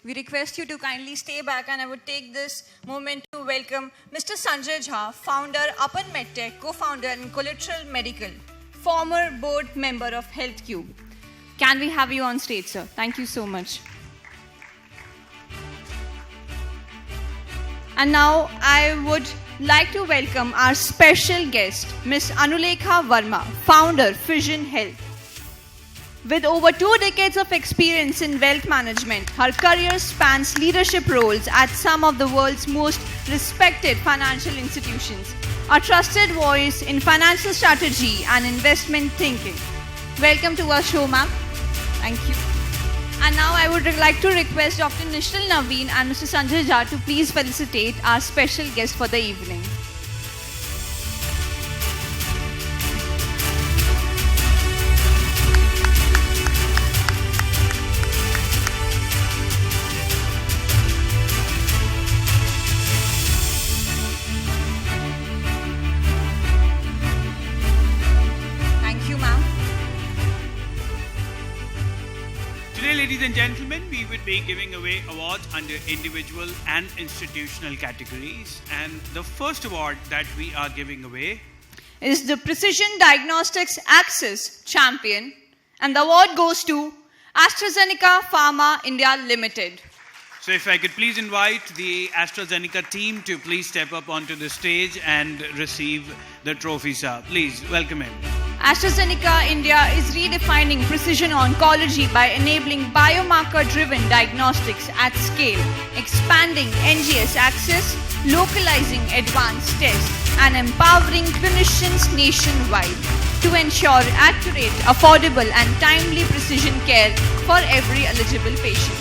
we request you to kindly stay back, and I would take this moment to welcome Mr. Sanjay Jha, founder, Apan MedTech, co-founder and Collateral Medical, former board member of HealthCube. Can we have you on stage, sir? Thank you so much. And now I would like to welcome our special guest, Ms. Anulekha Verma, founder, Fission Health. With over 2 decades of experience in wealth management, her career spans leadership roles at some of the world's most respected financial institutions. A trusted voice in financial strategy and investment thinking. Welcome to our show, ma'am. Thank you. And now I would like to request Dr. Nishal Naveen and Mr. Sanjay Jha to please felicitate our special guest for the evening. Today, ladies and gentlemen, we would be giving away awards under individual and institutional categories. And the first award that we are giving away is the Precision Diagnostics Access Champion. And the award goes to AstraZeneca Pharma India Limited. So if I could please invite the AstraZeneca team to please step up onto the stage and receive the trophy, sir. Please welcome him. AstraZeneca India is redefining precision oncology by enabling biomarker-driven diagnostics at scale, expanding NGS access, localizing advanced tests, and empowering clinicians nationwide to ensure accurate, affordable, and timely precision care for every eligible patient.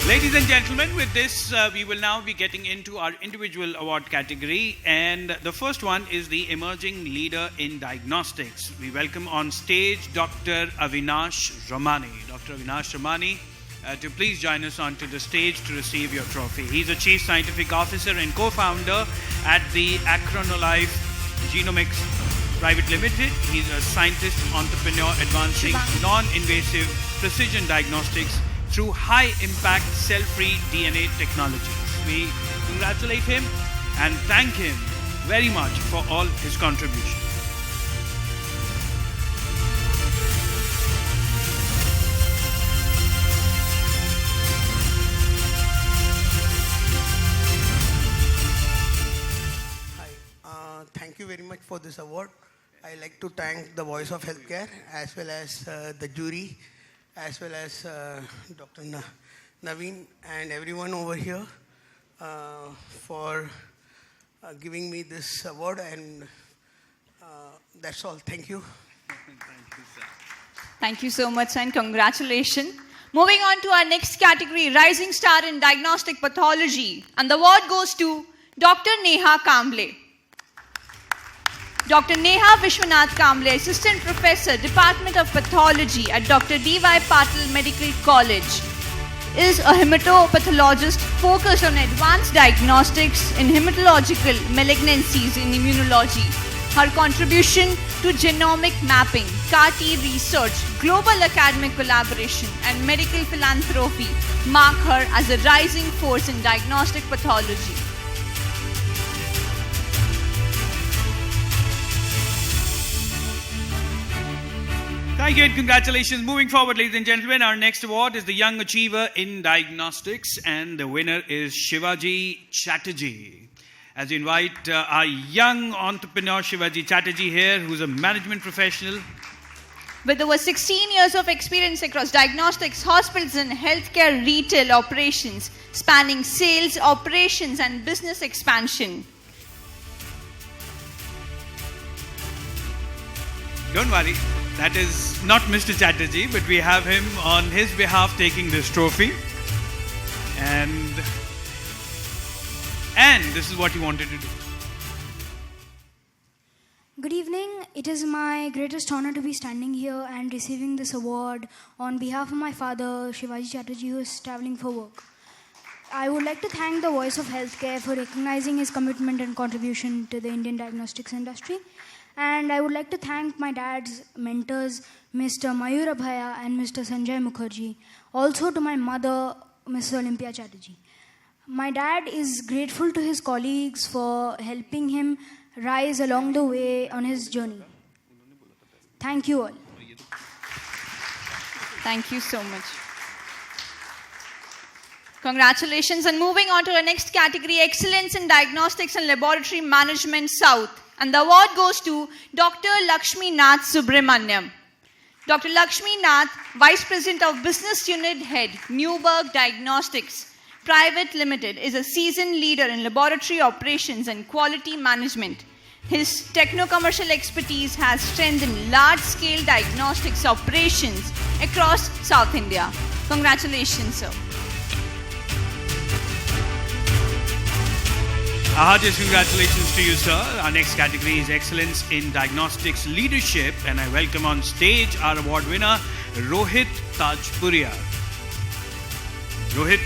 Ladies and gentlemen, with this, we will now be getting into our individual award category. And the first one is the Emerging Leader in Diagnostics. We welcome on stage Dr. Avinash Ramani. Dr. Avinash Ramani, to please join us onto the stage to receive your trophy. He's a Chief Scientific Officer and co-founder at the Acronolife Genomics Private Limited. He's a scientist, entrepreneur, advancing non-invasive precision diagnostics through high-impact cell-free DNA technologies. We congratulate him and thank him very much for all his contributions. Hi, thank you very much for this award. I like to thank the Voice of Healthcare as well as the jury, as well as Dr. Naveen and everyone over here for giving me this award, and that's all. Thank you. Thank you, sir. Thank you so much and congratulations. Moving on to our next category, Rising Star in Diagnostic Pathology. And the award goes to Dr. Neha Kamble. Dr. Neha Vishwanath Kamble, Assistant Professor, Department of Pathology at Dr. D.Y. Patil Medical College, is a hematopathologist focused on advanced diagnostics in hematological malignancies in immunology. Her contribution to genomic mapping, CAR-T research, global academic collaboration, and medical philanthropy mark her as a rising force in diagnostic pathology. Thank you and congratulations. Moving forward, ladies and gentlemen, our next award is the Young Achiever in Diagnostics, and the winner is Shivaji Chatterjee. As we invite our young entrepreneur Shivaji Chatterjee here, who's a management professional. With over 16 years of experience across diagnostics, hospitals and healthcare retail operations, spanning sales, operations and business expansion. Don't worry, that is not Mr. Chatterjee, but we have him on his behalf taking this trophy. And this is what he wanted to do. Good evening. It is my greatest honor to be standing here and receiving this award on behalf of my father, Shivaji Chatterjee, who is traveling for work. I would like to thank the Voice of Healthcare for recognizing his commitment and contribution to the Indian diagnostics industry. And I would like to thank my dad's mentors, Mr. Mayur Abhaya and Mr. Sanjay Mukherjee. Also to my mother, Mrs. Olympia Chatterjee. My dad is grateful to his colleagues for helping him rise along the way on his journey. Thank you all. Thank you so much. Congratulations. And moving on to our next category, Excellence in Diagnostics and Laboratory Management South. And the award goes to Dr. Lakshmi Nath Subramanyam. Dr. Lakshmi Nath, Vice President of Business Unit Head, Newberg Diagnostics Private Limited, is a seasoned leader in laboratory operations and quality management. His techno-commercial expertise has strengthened large-scale diagnostics operations across South India. Congratulations, sir. Our heartiest congratulations to you, sir. Our next category is Excellence in Diagnostics Leadership, and I welcome on stage our award winner, Rohit Tajpuria. Rohit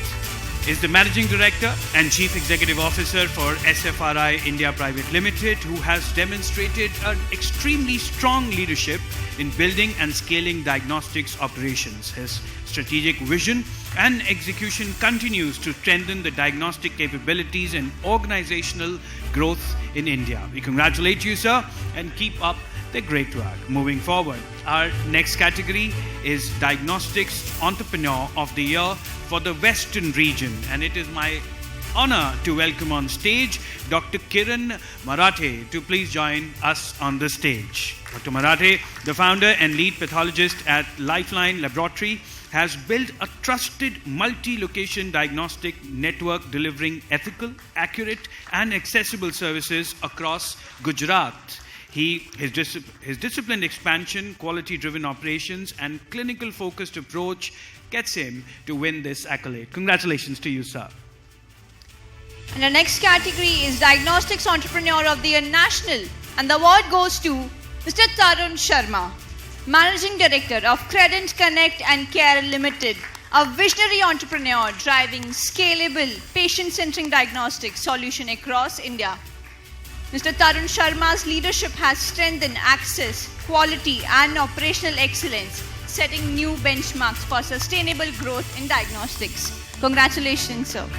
is the Managing Director and Chief Executive Officer for SFRI India Private Limited, who has demonstrated an extremely strong leadership in building and scaling diagnostics operations. His strategic vision and execution continues to strengthen the diagnostic capabilities and organizational growth in India. We congratulate you, sir, and keep up the great work. Moving forward, our next category is Diagnostics Entrepreneur of the Year for the Western region, and it is my honor to welcome on stage Dr. Kiran Marathe to please join us on the stage. Dr. Marathe, the founder and lead pathologist at Lifeline Laboratory, has built a trusted multi-location diagnostic network delivering ethical, accurate and accessible services across Gujarat. His disciplined expansion, quality-driven operations and clinical-focused approach gets him to win this accolade. Congratulations to you, sir. And the next category is Diagnostics Entrepreneur of the Year National, and the award goes to Mr. Tarun Sharma, Managing Director of Credent Connect and Care Limited, a visionary entrepreneur driving scalable, patient-centric diagnostic solution across India. Mr. Tarun Sharma's leadership has strengthened access, quality and operational excellence, setting new benchmarks for sustainable growth in diagnostics. Congratulations, sir.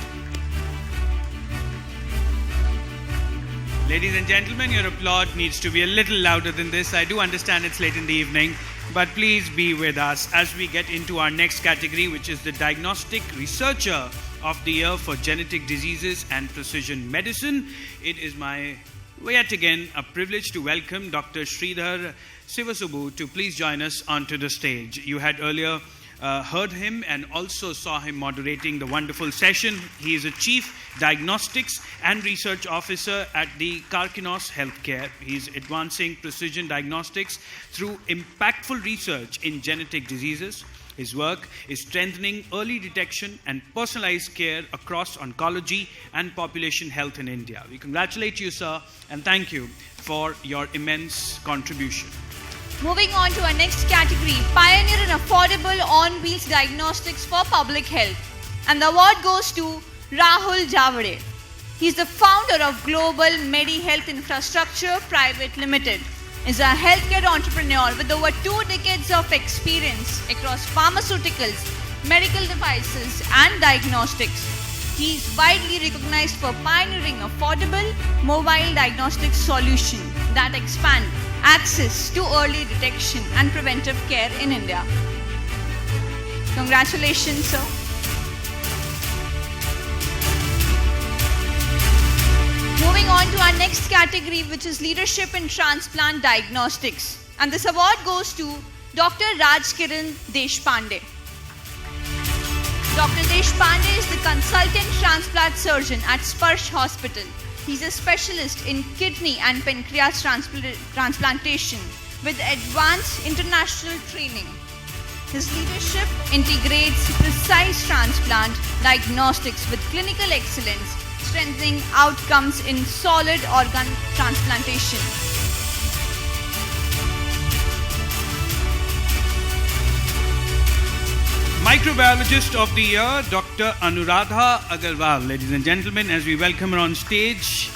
Ladies and gentlemen, your applaud needs to be a little louder than this. I do understand it's late in the evening, but please be with us as we get into our next category, which is the Diagnostic Researcher of the Year for Genetic Diseases and Precision Medicine. It is my yet again a privilege to welcome Dr. Sridhar Sivasubbu to please join us onto the stage. You had earlier heard him and also saw him moderating the wonderful session. He is a Chief Diagnostics and Research Officer at the Karkinos Healthcare. He is advancing precision diagnostics through impactful research in genetic diseases. His work is strengthening early detection and personalized care across oncology and population health in India. We congratulate you, sir, and thank you for your immense contribution. Moving on to our next category, Pioneer in Affordable On-Wheels Diagnostics for Public Health. And the award goes to Rahul Javade. He is the founder of Global MediHealth Infrastructure Private Limited. He is a healthcare entrepreneur with over 2 decades of experience across pharmaceuticals, medical devices and diagnostics. He is widely recognized for pioneering affordable mobile diagnostic solutions that expand access to early detection and preventive care in India. Congratulations, sir. Moving on to our next category, which is Leadership in Transplant Diagnostics. And this award goes to Dr. Rajkiran Deshpande. Dr. Deshpande is the consultant transplant surgeon at Sparsh Hospital. He's a specialist in kidney and pancreas transplantation with advanced international training. His leadership integrates precise transplant diagnostics with clinical excellence, strengthening outcomes in solid organ transplantation. Microbiologist of the Year, Dr. Anuradha Agarwal. Ladies and gentlemen, as we welcome her on stage,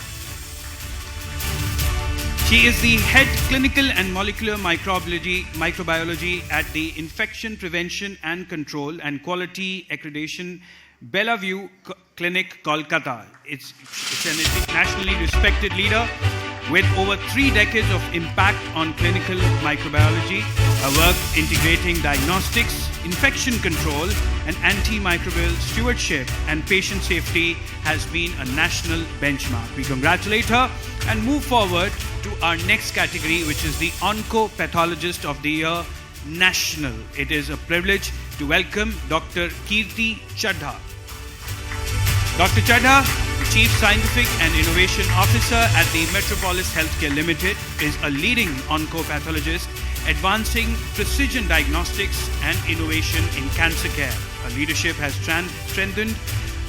she is the head Clinical and Molecular Microbiology at the Infection Prevention and Control and Quality Accreditation Bellavue Clinic, Kolkata. It's an internationally respected leader with over 3 decades of impact on clinical microbiology. Her work integrating diagnostics, infection control, and antimicrobial stewardship and patient safety has been a national benchmark. We congratulate her and move forward to our next category, which is the Oncopathologist of the Year National. It is a privilege to welcome Dr. Kirti Chadha. Dr. Chadha, the Chief Scientific and Innovation Officer at the Metropolis Healthcare Limited, is a leading oncopathologist advancing precision diagnostics and innovation in cancer care. Her leadership has strengthened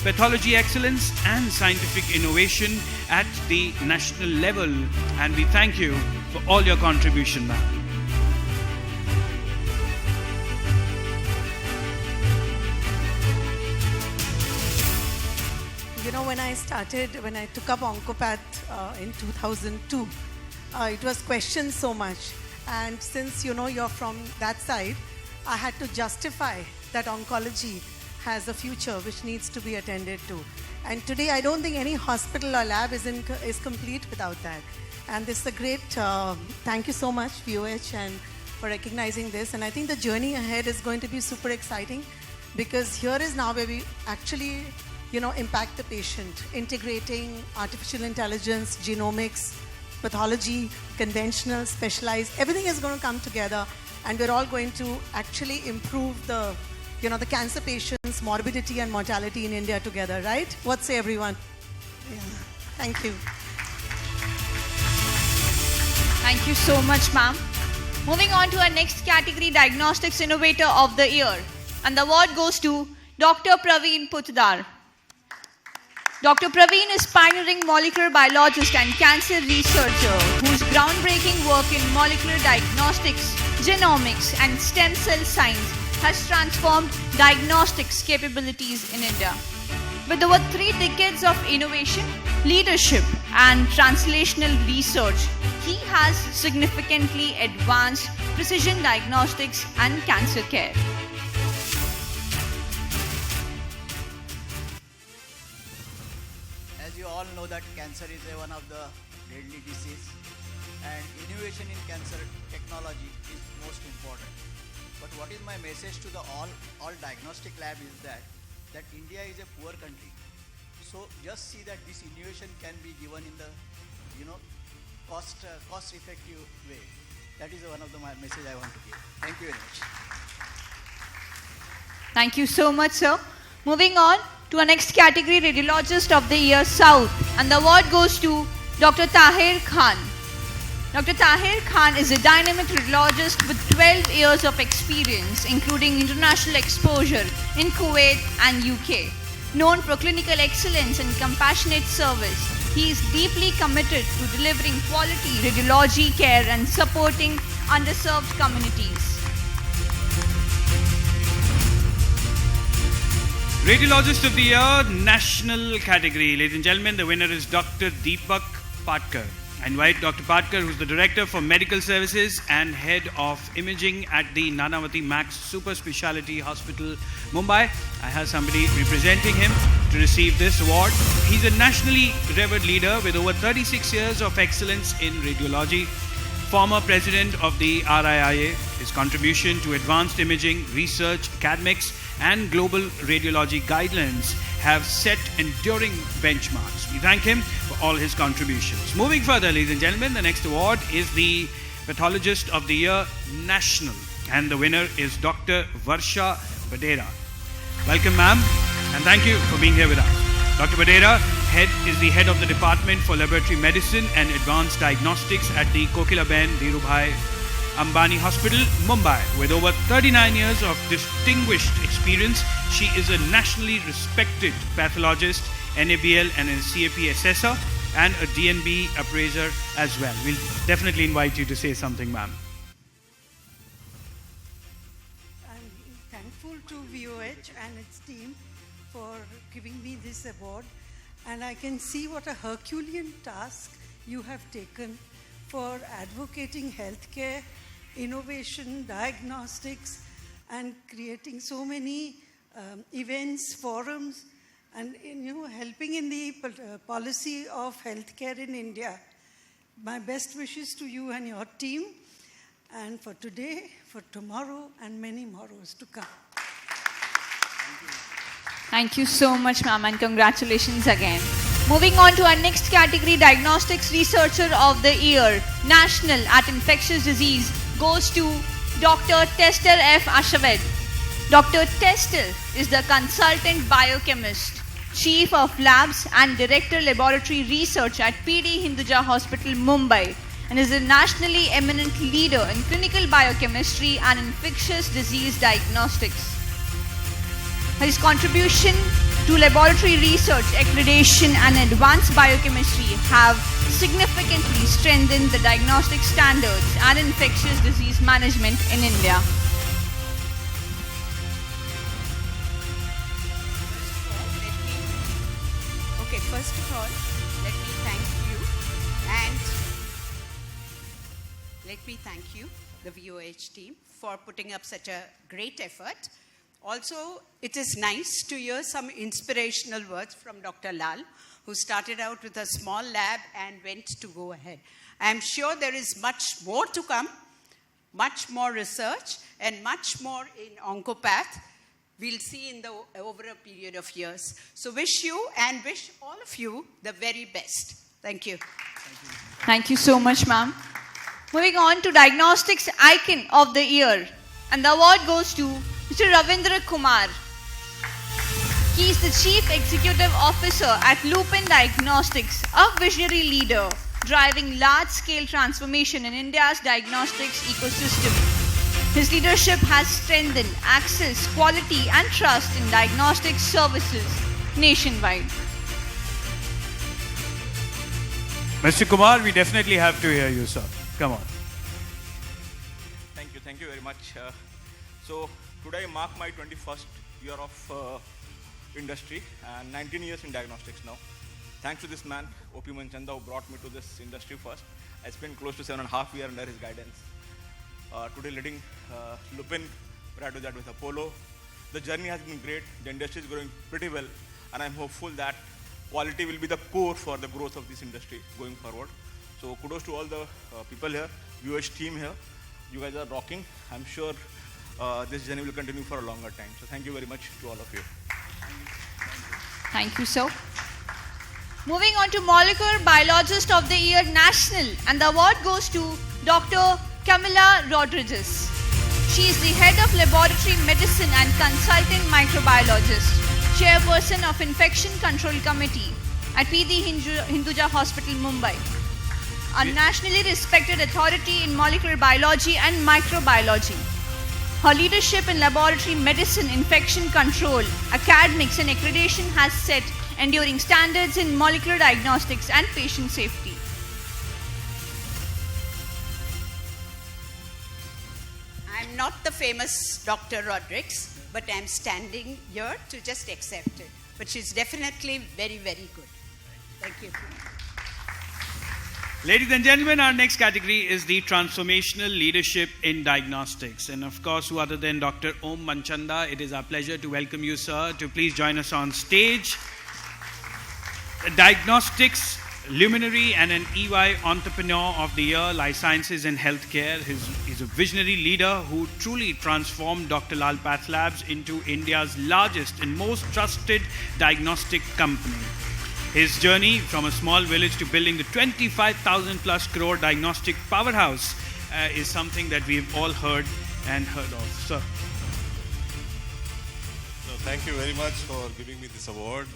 pathology excellence and scientific innovation at the national level, and we thank you for all your contribution, ma'am. You know, when I took up Oncopath in 2002, it was questioned so much. And since, you know, you're from that side, I had to justify that oncology has a future which needs to be attended to. And today, I don't think any hospital or lab is complete without that. And this is a great, thank you so much, VOH, and for recognizing this. And I think the journey ahead is going to be super exciting, because here is now where we actually, you know, impact the patient, integrating artificial intelligence, genomics, pathology, conventional, specialized, everything is going to come together, and we're all going to actually improve the, you know, the cancer patients' morbidity and mortality in India together, right? What say everyone? Yeah. Thank you. Thank you so much, ma'am. Moving on to our next category, Diagnostics Innovator of the Year. And the award goes to Dr. Praveen Putdar. Dr. Praveen is pioneering molecular biologist and cancer researcher whose groundbreaking work in molecular diagnostics, genomics, and stem cell science has transformed diagnostics capabilities in India. With over 3 decades of innovation, leadership, and translational research, he has significantly advanced precision diagnostics and cancer care. As you all know that cancer is one of the deadly disease, and innovation in cancer technology is most important. But what is my message to the all diagnostic lab is that India is a poor country. So just see that this innovation can be given in the, you know, cost effective way. That is one of the message I want to give. Thank you very much. Thank you so much, sir. Moving on to our next category, Radiologist of the Year South, and the award goes to Dr. Tahir Khan. Dr. Tahir Khan is a dynamic radiologist with 12 years of experience, including international exposure in Kuwait and UK. Known for clinical excellence and compassionate service, he is deeply committed to delivering quality radiology care and supporting underserved communities. Radiologist of the Year, National category. Ladies and gentlemen, the winner is Dr. Deepak Patkar. I invite Dr. Patkar, who's the Director for Medical Services and Head of Imaging at the Nanavati Max Super Speciality Hospital, Mumbai. I have somebody representing him to receive this award. He's a nationally revered leader with over 36 years of excellence in radiology. Former president of the RIIA, his contribution to advanced imaging, research, academics, and global radiology guidelines have set enduring benchmarks. We thank him for all his contributions. Moving further, ladies and gentlemen, the next award is the Pathologist of the Year National, and the winner is Dr. Varsha Badera. Welcome, ma'am, and thank you for being here with us. Dr. Badera is the head of the Department for Laboratory Medicine and Advanced Diagnostics at the Kokilaben Dhirubhai Ambani Hospital, Mumbai. With over 39 years of distinguished experience, she is a nationally respected pathologist, NABL and a CAP assessor, and a DNB appraiser as well. We'll definitely invite you to say something, ma'am. I'm thankful to VOH and its team for giving me this award, and I can see what a Herculean task you have taken for advocating healthcare, innovation, diagnostics, and creating so many events, forums, and helping in the policy of healthcare in India. My best wishes to you and your team, and for today, for tomorrow, and many morrows to come. Thank you so much, ma'am, and congratulations again. Moving on to our next category, Diagnostics Researcher of the Year, National at Infectious Disease, goes to Dr. Tester F. Ashaved. Dr. Tester is the Consultant Biochemist, Chief of Labs and Director Laboratory Research at PD Hinduja Hospital, Mumbai, and is a nationally eminent leader in clinical biochemistry and infectious disease diagnostics. His contribution to laboratory research, accreditation, and advanced biochemistry have significantly strengthened the diagnostic standards and infectious disease management in India. First of all, let me thank you, the VOH team, for putting up such a great effort. Also, it is nice to hear some inspirational words from Dr. Lal, who started out with a small lab and went to go ahead. I am sure there is much more to come, much more research, and much more in Oncopath. We'll see in over a period of years. So wish you and wish all of you the very best. Thank you. Thank you so much, ma'am. Moving on to Diagnostics Icon of the Year. And the award goes to Mr. Ravindra Kumar. He is the Chief Executive Officer at Lupin Diagnostics, a visionary leader driving large-scale transformation in India's diagnostics ecosystem. His leadership has strengthened access, quality, and trust in diagnostic services nationwide. Mr. Kumar, we definitely have to hear you, sir. Come on. Thank you very much. So today mark my 21st year of industry and 19 years in diagnostics now. Thanks to this man, O.P. Manchanda, who brought me to this industry first. I spent close to 7.5 years under his guidance. Today leading Lupin, prior to that with Apollo. The journey has been great. The industry is growing pretty well, and I'm hopeful that quality will be the core for the growth of this industry going forward. So kudos to all the people here, VOH team here. You guys are rocking. I'm sure this journey will continue for a longer time. So thank you very much to all of you. Thank you, sir. Moving on to Molecular Biologist of the Year National, and the award goes to Dr. Camila Rodriguez. She is the Head of Laboratory Medicine and Consultant Microbiologist, Chairperson of Infection Control Committee at PD Hinduja Hospital, Mumbai. A nationally respected authority in molecular biology and microbiology. Her leadership in laboratory medicine, infection control, academics, and accreditation has set enduring standards in molecular diagnostics and patient safety. I'm not the famous Dr. Rodriguez, but I'm standing here to just accept it. But she's definitely very, very good. Thank you. Ladies and gentlemen, our next category is the Transformational Leadership in Diagnostics. And of course, who other than Dr. Om Manchanda, it is our pleasure to welcome you, sir, to please join us on stage. A diagnostics luminary and an EY Entrepreneur of the Year, Life Sciences and Healthcare. He's a visionary leader who truly transformed Dr. Lal Path Labs into India's largest and most trusted diagnostic company. His journey from a small village to building the 25,000 plus crore diagnostic powerhouse is something that we've all heard of. Sir. So thank you very much for giving me this award.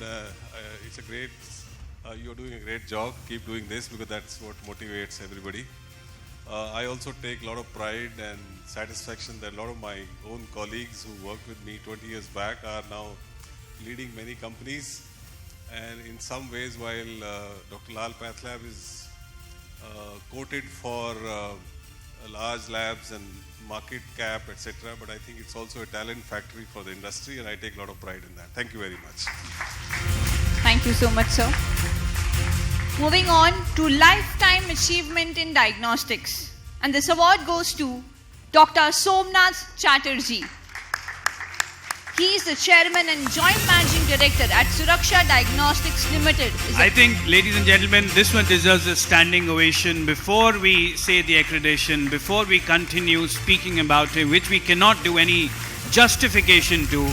It's a great, you're doing a great job. Keep doing this because that's what motivates everybody. I also take a lot of pride and satisfaction that a lot of my own colleagues who worked with me 20 years back are now leading many companies. And in some ways, while Dr. Lal Path Lab is quoted for large labs and market cap, etc., but I think it's also a talent factory for the industry, and I take a lot of pride in that. Thank you very much. Thank you so much, sir. Moving on to Lifetime Achievement in Diagnostics. And this award goes to Dr. Somnath Chatterjee. He is the chairman and joint managing director at Suraksha Diagnostics Limited. I think, ladies and gentlemen, this one deserves a standing ovation before we say the accreditation, before we continue speaking about it, which we cannot do any justification to.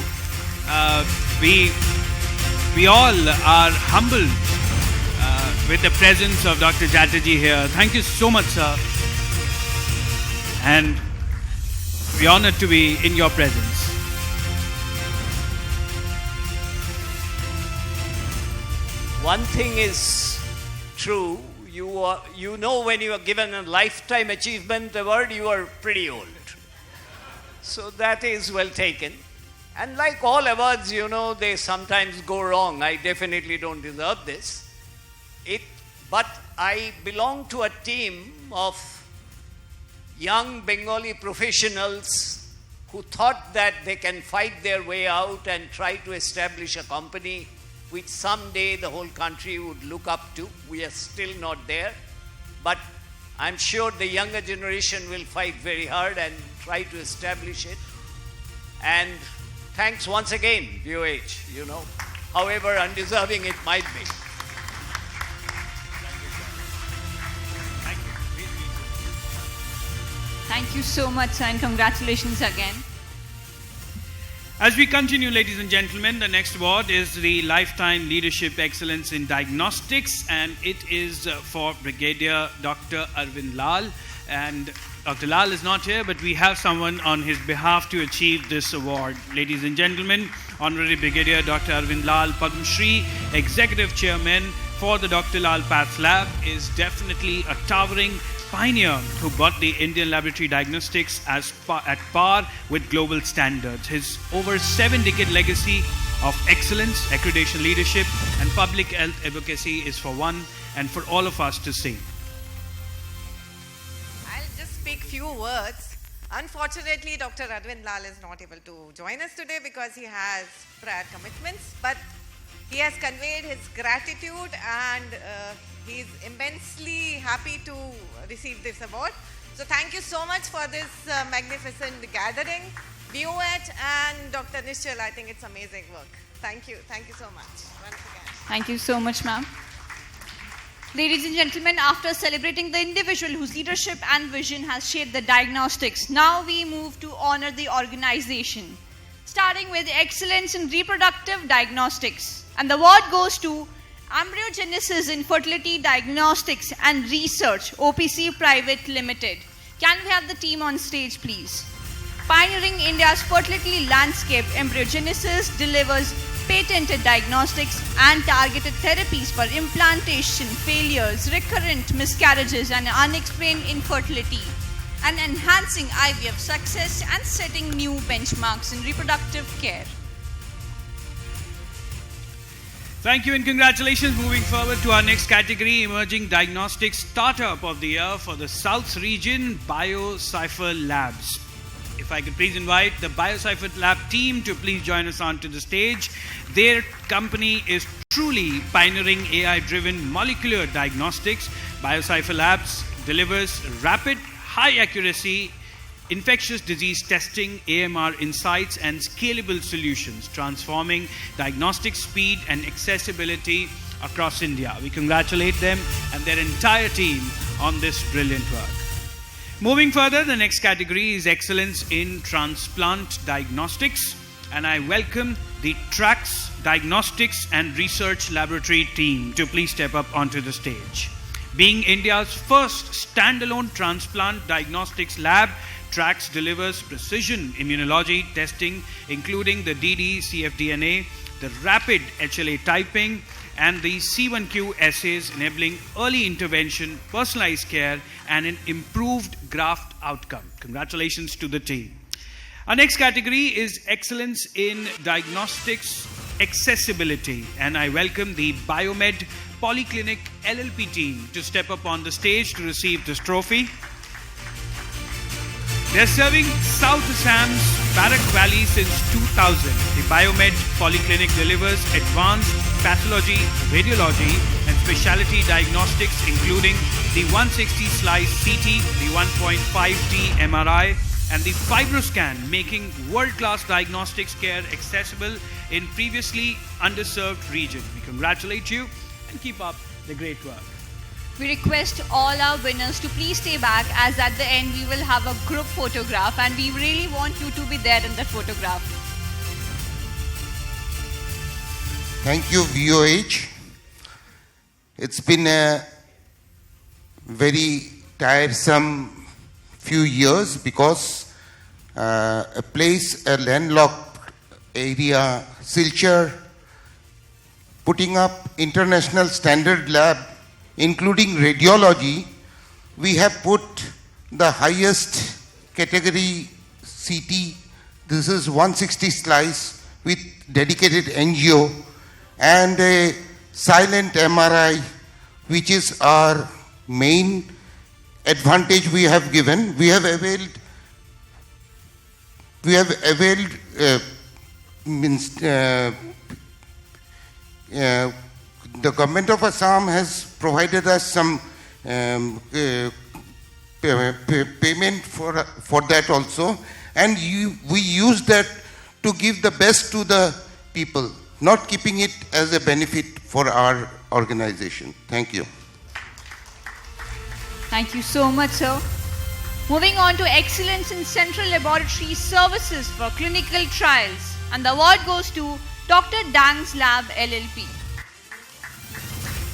We all are humbled with the presence of Dr. Chatterjee here. Thank you so much, sir. And we're honored to be in your presence. One thing is true, you know when you are given a lifetime achievement award, you are pretty old. So that is well taken. And like all awards, they sometimes go wrong. I definitely don't deserve this. But I belong to a team of young Bengali professionals who thought that they can fight their way out and try to establish a company which someday the whole country would look up to. We are still not there, but I'm sure the younger generation will fight very hard and try to establish it. And thanks once again, VOH, however undeserving it might be. Thank you so much, and congratulations again. As we continue, ladies and gentlemen, the next award is the Lifetime Leadership Excellence in Diagnostics, and it is for Brigadier Dr. Arvind Lal. And Dr. Lal is not here, but we have someone on his behalf to achieve this award. Ladies and gentlemen, Honorary Brigadier Dr. Arvind Lal, Padma Shri, Executive Chairman for the Dr. Lal Path Lab, is definitely a towering pioneer who brought the Indian laboratory diagnostics at par with global standards. His over 7-decade legacy of excellence, accreditation leadership, and public health advocacy is for one and for all of us to see. I'll just speak few words. Unfortunately, Dr. Arvind Lal is not able to join us today because he has prior commitments, but he has conveyed his gratitude and he's immensely happy to receive this award. So thank you so much for this magnificent gathering. VOH and Dr. Nishchal, I think it's amazing work. Thank you. Thank you so much. Once again. Thank you so much, ma'am. Ladies and gentlemen, after celebrating the individual whose leadership and vision has shaped the diagnostics, now we move to honor the organization, starting with excellence in reproductive diagnostics. And the award goes to Embryogenesis in Fertility Diagnostics and Research, OPC Private Limited. Can we have the team on stage, please? Pioneering India's fertility landscape, Embryogenesis delivers patented diagnostics and targeted therapies for implantation failures, recurrent miscarriages, and unexplained infertility, and enhancing IVF success and setting new benchmarks in reproductive care. Thank you and congratulations. Moving forward to our next category, Emerging Diagnostics Startup of the Year for the South Region, BioCipher Labs. If I could please invite the BioCipher Lab team to please join us onto the stage. Their company is truly pioneering AI-driven molecular diagnostics. BioCipher Labs delivers rapid, high-accuracy infectious disease testing, AMR insights, and scalable solutions, transforming diagnostic speed and accessibility across India. We congratulate them and their entire team on this brilliant work. Moving further, the next category is excellence in transplant diagnostics, and I welcome the TRAX Diagnostics and Research Laboratory team to please step up onto the stage. Being India's first standalone transplant diagnostics lab, TRAX delivers precision immunology testing, including the dd-cfDNA, the rapid HLA typing, and the C1q assays, enabling early intervention, personalized care, and an improved graft outcome. Congratulations to the team. Our next category is excellence in diagnostics accessibility, and I welcome the Biomed Polyclinic LLP team to step up on the stage to receive this trophy. They're serving South Assam's Barak Valley since 2000. The Biomed Polyclinic delivers advanced pathology, radiology, and specialty diagnostics including the 160 slice CT, the 1.5T MRI, and the FibroScan, making world-class diagnostics care accessible in previously underserved regions. We congratulate you and keep up the great work. We request all our winners to please stay back, as at the end we will have a group photograph and we really want you to be there in that photograph. Thank you, VOH. It's been a very tiresome few years because a landlocked area, Silchar, putting up international standard lab, including radiology. We have put the highest category CT. This is 160 slice with dedicated angio and a silent MRI, which is our main advantage we have given. We have availed the government of Assam has provided us some payment for that also, and we use that to give the best to the people, not keeping it as a benefit for our organization. Thank you. Thank you so much, sir. Moving on to excellence in central laboratory services for clinical trials, and the award goes to Dr. Dang's Lab LLP.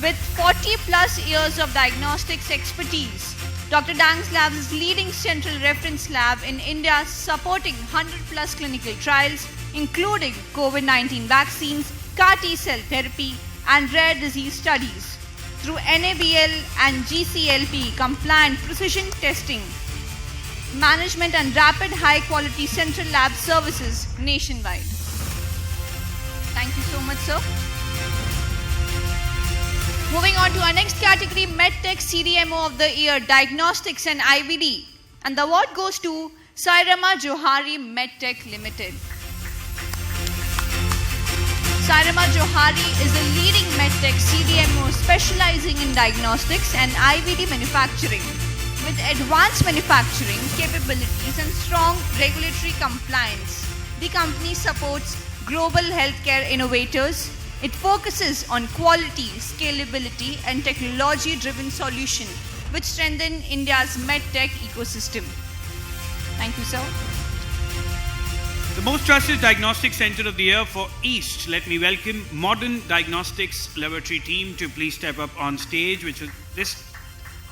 With 40 plus years of diagnostics expertise, Dr. Dang's Lab is leading central reference lab in India, supporting 100 plus clinical trials, including COVID-19 vaccines, CAR T-cell therapy, and rare disease studies. Through NABL and GCLP compliant precision testing, management and rapid high-quality central lab services nationwide. Thank you so much, sir. Moving on to our next category, MedTech CDMO of the Year, Diagnostics and IVD. And the award goes to Sairama Johari MedTech Limited. Sairama Johari is a leading MedTech CDMO specializing in diagnostics and IVD manufacturing. With advanced manufacturing capabilities and strong regulatory compliance, the company supports global healthcare innovators. It focuses on quality, scalability, and technology-driven solutions which strengthen India's medtech ecosystem. Thank you, sir. The most trusted diagnostic center of the year for East. Let me welcome Modern Diagnostics Laboratory team to please step up on stage. This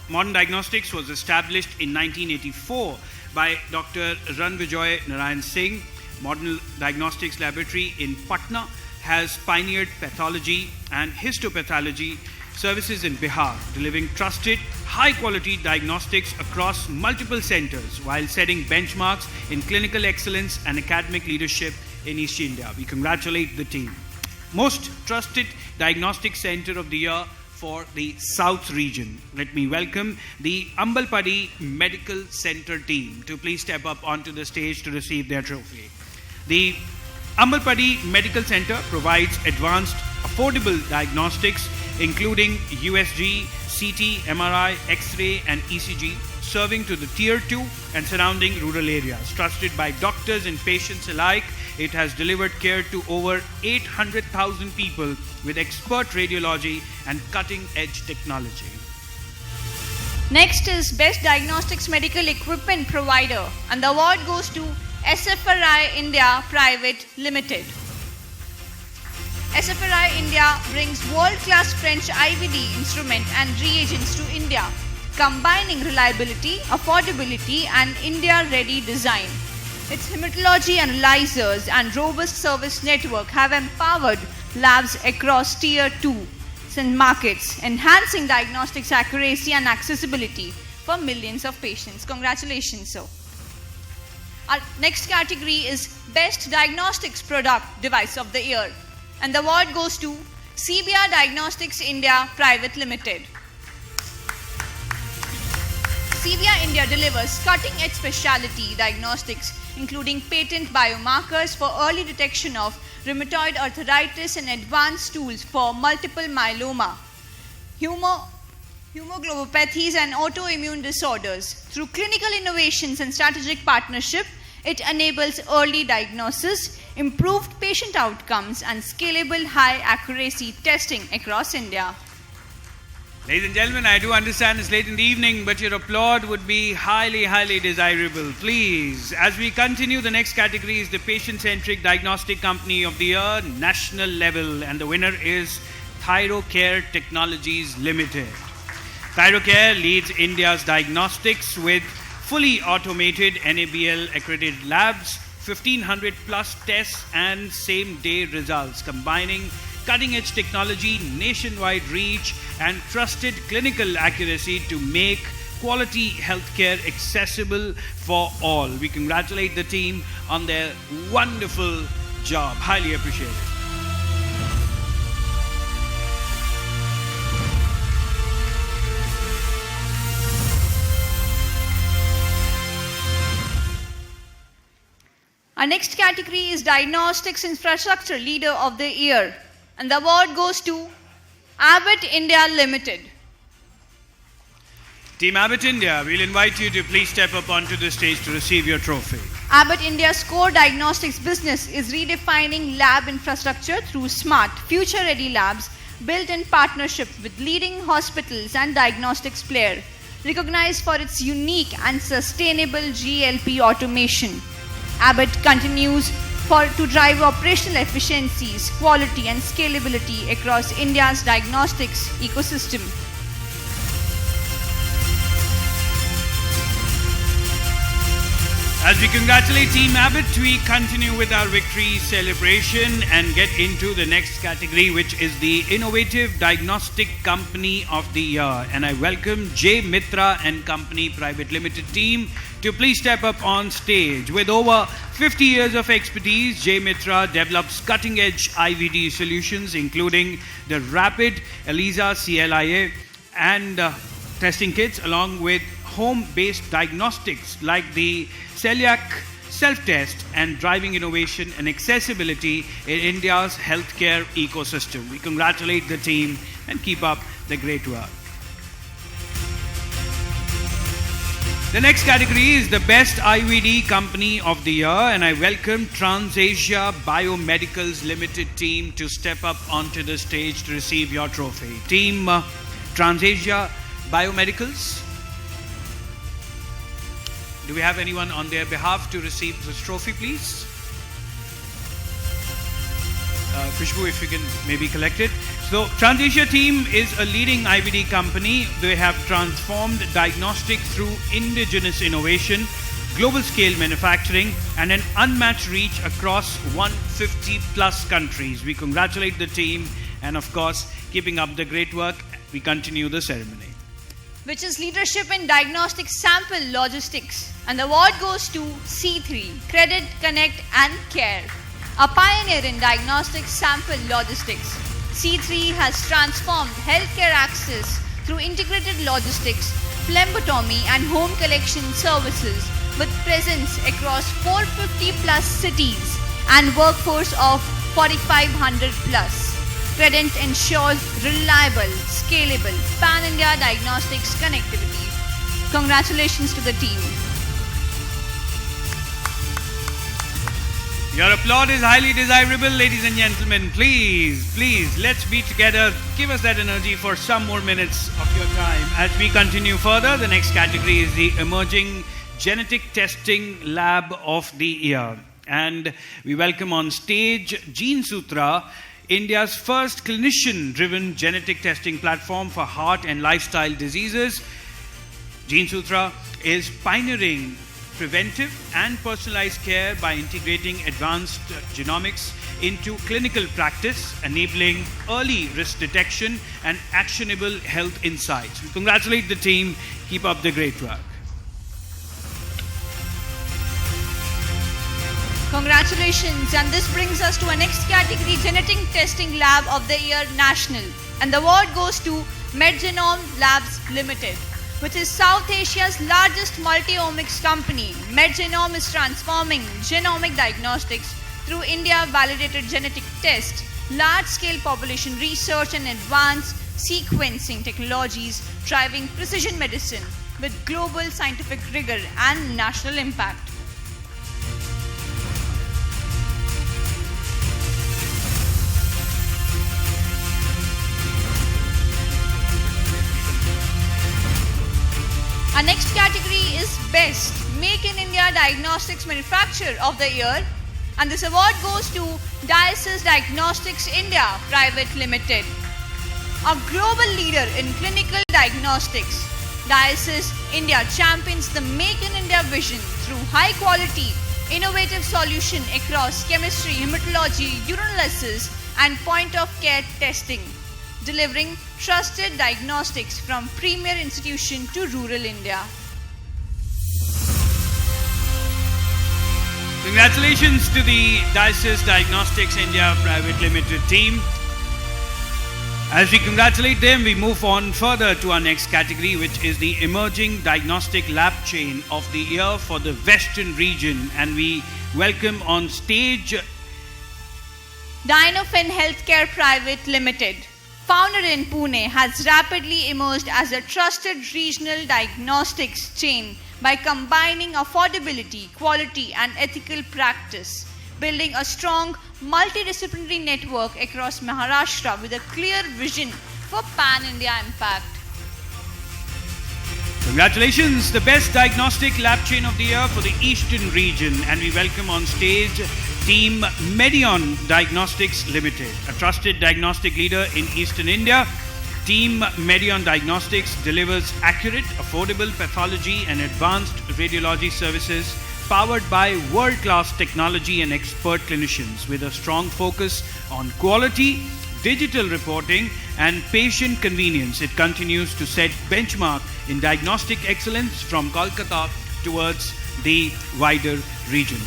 Modern Diagnostics was established in 1984 by Dr. Ranvijoy Narayan Singh. Modern Diagnostics Laboratory in Patna has pioneered pathology and histopathology services in Bihar, delivering trusted, high-quality diagnostics across multiple centers while setting benchmarks in clinical excellence and academic leadership in East India. We congratulate the team. Most trusted diagnostic center of the year for the South region. Let me welcome the Ambalpadi Medical Center team to please step up onto the stage to receive their trophy. The Ambalpadi Medical Center provides advanced, affordable diagnostics including USG, CT, MRI, X-ray and ECG, serving to the Tier 2 and surrounding rural areas. Trusted by doctors and patients alike, it has delivered care to over 800,000 people with expert radiology and cutting-edge technology. Next is Best Diagnostics Medical Equipment Provider, and the award goes to SFRI India Private Limited. SFRI India brings world-class French IVD instrument and reagents to India, combining reliability, affordability and India-ready design. Its hematology analyzers and robust service network have empowered labs across Tier 2 markets, enhancing diagnostics accuracy and accessibility for millions of patients. Congratulations, sir. Our next category is Best Diagnostics Product Device of the Year, and the award goes to CBR Diagnostics India Private Limited. CBR India delivers cutting-edge specialty diagnostics, including patent biomarkers for early detection of rheumatoid arthritis and advanced tools for multiple myeloma. hemoglobinopathies and autoimmune disorders. Through clinical innovations and strategic partnership, it enables early diagnosis, improved patient outcomes, and scalable high-accuracy testing across India. Ladies and gentlemen, I do understand it's late in the evening, but your applaud would be highly, highly desirable. Please, as we continue, the next category is the Patient-Centric Diagnostic Company of the Year, national level, and the winner is Thyrocare Technologies Limited. Thyrocare leads India's diagnostics with fully automated NABL accredited labs, 1500 plus tests and same-day results, combining cutting-edge technology, nationwide reach, and trusted clinical accuracy to make quality healthcare accessible for all. We congratulate the team on their wonderful job. Highly appreciated. Our next category is Diagnostics Infrastructure Leader of the Year, and the award goes to Abbott India Limited. Team Abbott India, we'll invite you to please step up onto the stage to receive your trophy. Abbott India's core diagnostics business is redefining lab infrastructure through smart, future-ready labs built in partnership with leading hospitals and diagnostics players, recognized for its unique and sustainable GLP automation. Abbott continues to drive operational efficiencies, quality and scalability across India's diagnostics ecosystem. As we congratulate Team Abbott, we continue with our victory celebration and get into the next category, which is the Innovative Diagnostic Company of the Year. And I welcome J. Mitra and Company Private Limited team to please step up on stage. With over 50 years of expertise, J. Mitra develops cutting-edge IVD solutions, including the Rapid ELISA CLIA and testing kits, along with home-based diagnostics like the Celiac self-test, and driving innovation and accessibility in India's healthcare ecosystem. We congratulate the team and keep up the great work. The next category is the Best IVD Company of the Year, and I welcome TransAsia Biomedicals Limited team to step up onto the stage to receive your trophy. Team TransAsia Biomedicals, do we have anyone on their behalf to receive this trophy, please? Khushbu, if you can maybe collect it. So, TransAsia team is a leading IVD company. They have transformed diagnostics through indigenous innovation, global scale manufacturing, and an unmatched reach across 150 plus countries. We congratulate the team and, of course, keeping up the great work. We continue the ceremony, which is Leadership in Diagnostic Sample Logistics. And the award goes to C3, Credit, Connect and Care, a pioneer in diagnostic sample logistics. C3 has transformed healthcare access through integrated logistics, phlebotomy and home collection services with presence across 450 plus cities and workforce of 4,500 plus. Credent ensures reliable, scalable, pan-India diagnostics connectivity. Congratulations to the team. Your applaud is highly desirable, ladies and gentlemen. Please, let's be together. Give us that energy for some more minutes of your time. As we continue further, the next category is the Emerging Genetic Testing Lab of the Year. And we welcome on stage GeneSutra, India's first clinician-driven genetic testing platform for heart and lifestyle diseases. GeneSutra is pioneering preventive and personalized care by integrating advanced genomics into clinical practice, enabling early risk detection and actionable health insights. We congratulate the team. Keep up the great work. Congratulations, and this brings us to our next category, Genetic Testing Lab of the Year National. And the award goes to MedGenome Labs Limited, which is South Asia's largest multi-omics company. MedGenome is transforming genomic diagnostics through India-validated genetic tests, large-scale population research and advanced sequencing technologies driving precision medicine with global scientific rigor and national impact. Our next category is Best Make in India Diagnostics Manufacturer of the Year, and this award goes to Diasis Diagnostics India Private Limited. A global leader in clinical diagnostics, Diasis India champions the Make in India vision through high quality, innovative solution across chemistry, hematology, urinalysis and point of care testing, delivering trusted diagnostics from premier institution to rural India. Congratulations to the Diasis Diagnostics India Private Limited team. As we congratulate them, we move on further to our next category, which is the Emerging Diagnostic Lab Chain of the Year for the Western region. And we welcome on stage Dynafin Healthcare Private Limited, founded in Pune, has rapidly emerged as a trusted regional diagnostics chain by combining affordability, quality and ethical practice, building a strong multidisciplinary network across Maharashtra with a clear vision for pan-India impact. Congratulations, the best diagnostic lab chain of the year for the Eastern region. And we welcome on stage Team Medion Diagnostics Limited, a trusted diagnostic leader in Eastern India. Team Medion Diagnostics delivers accurate, affordable pathology and advanced radiology services powered by world-class technology and expert clinicians with a strong focus on quality, digital reporting and patient convenience. It continues to set benchmark in diagnostic excellence from Kolkata towards the wider region.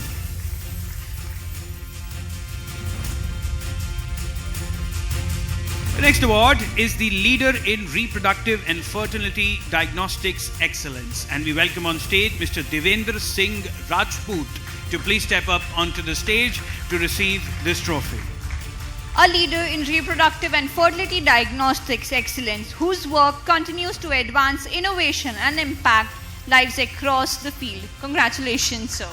The next award is the Leader in Reproductive and Fertility Diagnostics Excellence. And we welcome on stage Mr. Devendra Singh Rajput to please step up onto the stage to receive this trophy. A leader in reproductive and fertility diagnostics excellence whose work continues to advance innovation and impact lives across the field. Congratulations, sir.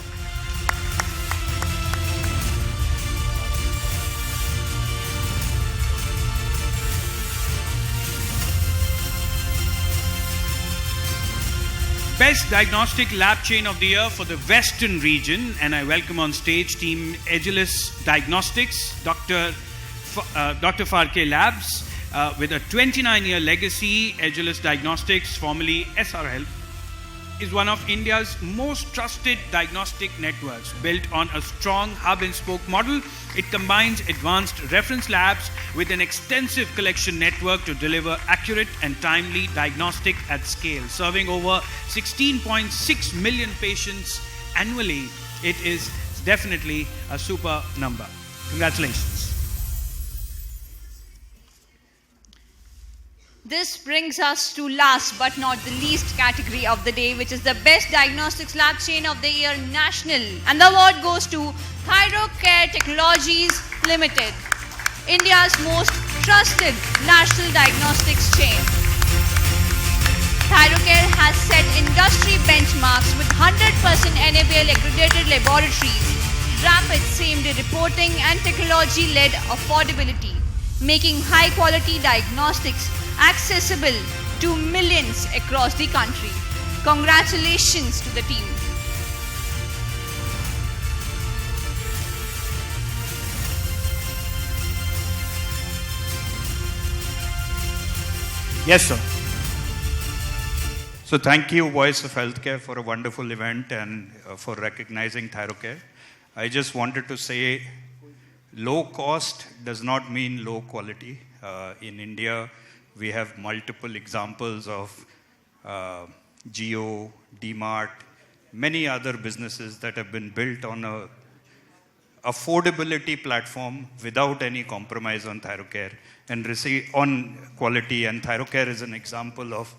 Best Diagnostic Lab Chain of the Year for the Western region. And I welcome on stage Team Agilis Diagnostics, Dr. Farke Labs. With a 29-year legacy, Agilis Diagnostics, formerly SRL, is one of India's most trusted diagnostic networks. Built on a strong hub-and-spoke model, it combines advanced reference labs with an extensive collection network to deliver accurate and timely diagnostic at scale. Serving over 16.6 million patients annually, it is definitely a super number. Congratulations. This brings us to last but not the least category of the day, which is the Best Diagnostics Lab Chain of the Year National. And the award goes to Thyrocare Technologies Limited, India's most trusted national diagnostics chain. Thyrocare has set industry benchmarks with 100% NABL accredited laboratories, rapid same-day reporting and technology-led affordability, making high-quality diagnostics accessible to millions across the country. Congratulations to the team. Yes, sir. So thank you, Voice of Healthcare, for a wonderful event and for recognizing Thyrocare. I just wanted to say low cost does not mean low quality. In India, we have multiple examples of Jio, DMart, many other businesses that have been built on a affordability platform without any compromise on Thyrocare and on quality. And Thyrocare is an example of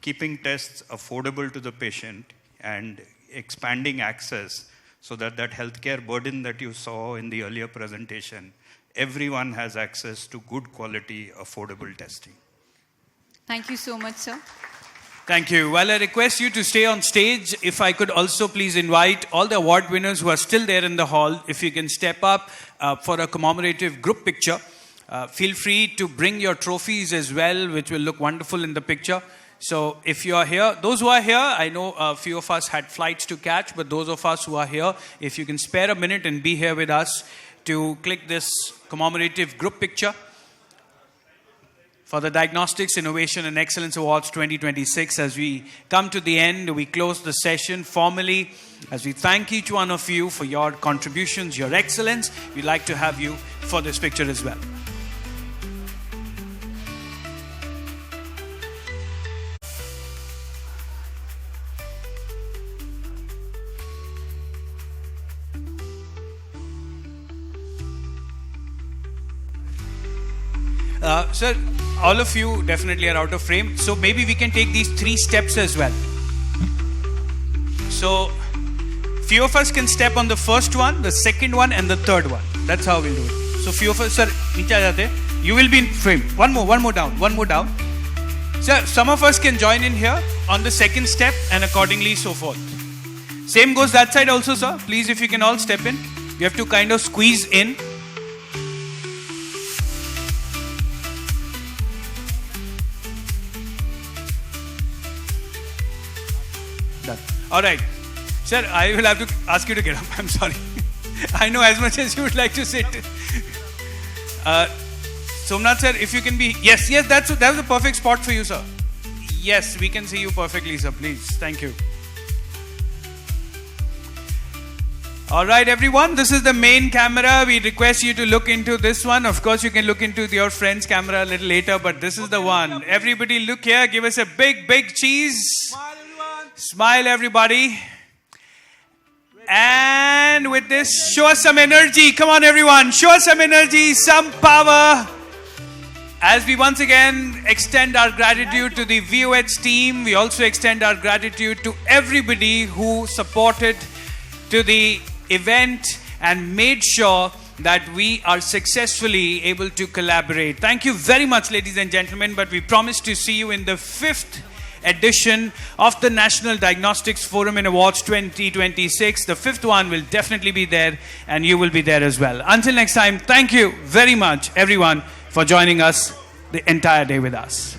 keeping tests affordable to the patient and expanding access so that that healthcare burden that you saw in the earlier presentation, everyone has access to good quality, affordable testing. Thank you so much, sir. Thank you. Well, I request you to stay on stage. If I could also please invite all the award winners who are still there in the hall, if you can step up for a commemorative group picture. Feel free to bring your trophies as well, which will look wonderful in the picture. So if you are here, those who are here, I know a few of us had flights to catch, but those of us who are here, if you can spare a minute and be here with us to click this commemorative group picture for the Diagnostics Innovation and Excellence Awards 2026. As we come to the end, we close the session formally. As we thank each one of you for your contributions, your excellence, we'd like to have you for this picture as well. Sir, all of you definitely are out of frame. So maybe we can take these 3 steps as well. So few of us can step on the first one, the second one, and the third one. That's how we'll do it. So few of us, sir, niche aa jate. You will be in frame. One more down. Sir, some of us can join in here on the second step and accordingly so forth. Same goes that side also, sir. Please, if you can all step in. You have to kind of squeeze in. Done. All right. Sir, I will have to ask you to get up. I'm sorry. I know as much as you would like to sit. Somnath sir, if you can be... Yes, that's a perfect spot for you, sir. Yes, we can see you perfectly, sir. Please. Thank you. All right, everyone. This is the main camera. We request you to look into this one. Of course, you can look into your friend's camera a little later, but this is the one. Everybody look here. Give us a big, big cheese. Smile, everybody. And with this, show us some energy. Come on, everyone. Show us some energy, some power. As we once again extend our gratitude to the VOH team, we also extend our gratitude to everybody who supported to the event and made sure that we are successfully able to collaborate. Thank you very much, ladies and gentlemen, but we promise to see you in the 5th edition of the National Diagnostics Forum and Awards 2026. The 5th one will definitely be there and you will be there as well. Until next time, thank you very much, everyone, for joining us the entire day with us.